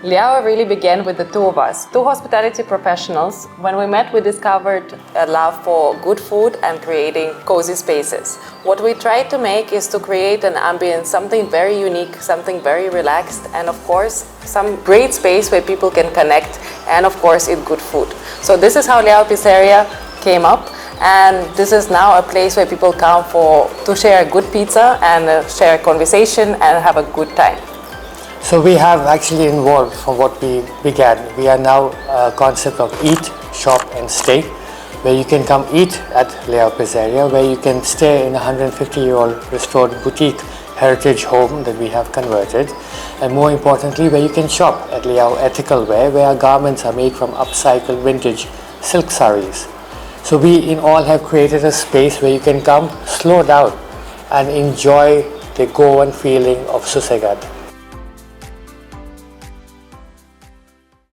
Leao really began with the two of us, two hospitality professionals. When we met, we discovered a love for good food and creating cozy spaces. What we tried to make is to create an ambience, something very unique, something very relaxed, and of course, some great space where people can connect and of course eat good food. So this is how Leão Pizzeria came up, and this is now a place where people come to share a good pizza and share a conversation and have a good time. So we have actually evolved from what we began. We are now a concept of eat, shop and stay, where you can come eat at Leão Pizzeria, where you can stay in a 150-year-old restored boutique heritage home that we have converted, and more importantly, where you can shop at Leão Ethical Wear, where our garments are made from upcycled vintage silk saris. So we in all have created a space where you can come, slow down and enjoy the Goan feeling of Susegat.